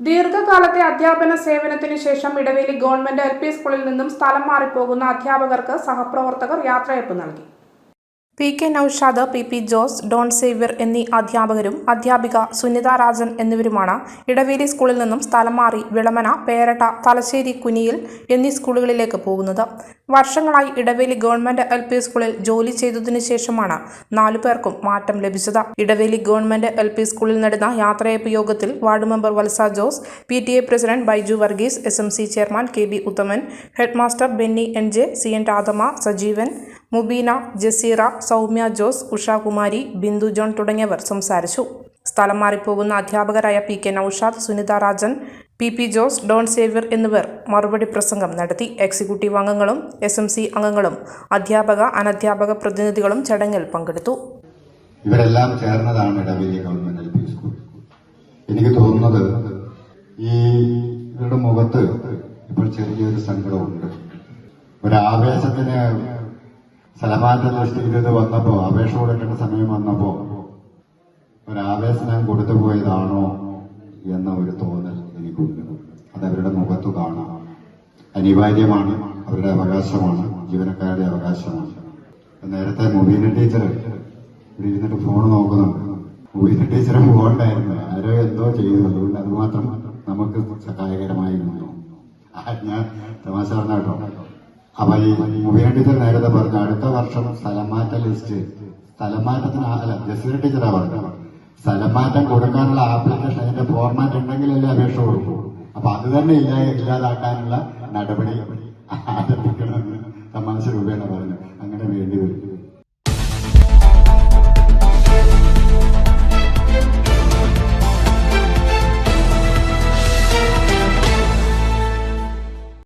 ദീർഘകാലത്തെ അധ്യാപന സേവനത്തിനു ശേഷം ഇടവേലി ഗവൺമെന്റ് എൽ.പി. സ്കൂളിൽ നിന്നും സ്ഥലം മാറിപ്പോകുന്ന അധ്യാപകർക്ക് സഹപ്രവർത്തകർ യാത്രയയപ്പ് നൽകി. പി.കെ. നൌഷാദ്, പി.പി. ജോസ്, ഡോൺ സേവ്യർ എന്നീ അധ്യാപകരും അധ്യാപിക സുനിത രാജൻ എന്നിവരുമാണ് ഇടവേലി സ്കൂളിൽ നിന്നും സ്ഥലം മാറി വിളമന, പേരട്ട, തലശ്ശേരി, കുനിയിൽ എന്നീ സ്കൂളുകളിലേക്ക് പോകുന്നത്. വർഷങ്ങളായി ഇടവേലി ഗവൺമെന്റ് എൽ.പി. സ്കൂളിൽ ജോലി ചെയ്തതിനു ശേഷമാണ് 4 പേർക്കും മാറ്റം ലഭിച്ചത്. Idavely government LP. സ്കൂളിൽ നടന്ന യാത്രയയപ്പ് യോഗത്തിൽ ward member Valsa Jose, PTA president Baiju Varghese, SMC chairman KB. Uthaman, headmaster Benny NJ, CN. Radhamma, Sajeevan, Mubeena, Jaseera, Soumya Jose, Ushakumari, Bindu John തുടങ്ങിയവർ സംസാരിച്ചു. സ്ഥലം മാറിപ്പോകുന്ന അധ്യാപകരായ പി.കെ. നൌഷാദ്, സുനിത രാജൻ, പി.പി. ജോസ്, ഡോൺ സേവ്യർ എന്നിവർ മറുപടി പ്രസംഗം നടത്തി. എക്സിക്യൂട്ടീവ് അംഗങ്ങളും എസ്.എം.സി അംഗങ്ങളും അധ്യാപക, അനധ്യാപക പ്രതിനിധികളും ചടങ്ങിൽ പങ്കെടുത്തു. ഇവരെല്ലാം ചേർന്നതാണ് ഇടവേലി ഗവൺമെന്റ് എൽ.പി. സ്കൂൾ. എനിക്ക് തോന്നുന്നത് ഇവരുടെ മുഖത്ത് ഇപ്പോൾ ചെറിയൊരു സങ്കടമുണ്ട്. ഒരാവേശത്തിന് സ്ഥലമാറ്റ ലിസ്റ്റ് വന്നപ്പോ, അപേക്ഷ കൊടുക്കേണ്ട സമയം വന്നപ്പോ ഒരാവേശം ഞാൻ കൊടുത്തു പോയതാണോ എന്ന ഒരു തോന്നൽ എനിക്കുണ്ട്. അത് അവരുടെ മുഖത്ത് കാണാം. അനിവാര്യമാണ്, അവരുടെ അവകാശമാണ്, ജീവനക്കാരുടെ അവകാശമാണ്. നേരത്തെ മുബീന ടീച്ചർ ഇവിടെ ഇരുന്നിട്ട് ഫോൺ നോക്കുന്നുണ്ട്. മുബീന ടീച്ചറെ പോകണ്ടായിരുന്നു, ആരോ എന്തോ ചെയ്തു. അതുകൊണ്ട് അതുമാത്രം നമുക്ക് സഹായകരമായിരുന്നു. ഞാൻ തമാശ പറഞ്ഞാട്ടോ. അപ്പൊ ഈ മുബീന ടീച്ചർ നേരത്തെ പറഞ്ഞു അടുത്ത വർഷം സ്ഥലമാറ്റ ലിസ്റ്റ്, സ്ഥലമാറ്റത്തിന് അല്ല, ജസീറ ടീച്ചറാ പറഞ്ഞത്, സ്ഥലമാറ്റം കൊടുക്കാനുള്ള ആപ്ലിക്കേഷൻ അതിന്റെ ഫോർമാറ്റ് ഉണ്ടെങ്കിലല്ലേ അപേക്ഷ കൊടുക്കൂ. അപ്പൊ അത് തന്നെ ഇല്ലാതാക്കാനുള്ള നടപടി ആരംഭിക്കണമെന്ന് തമാശ രൂപേണ പറഞ്ഞു. അങ്ങനെ വേണ്ടി വരും.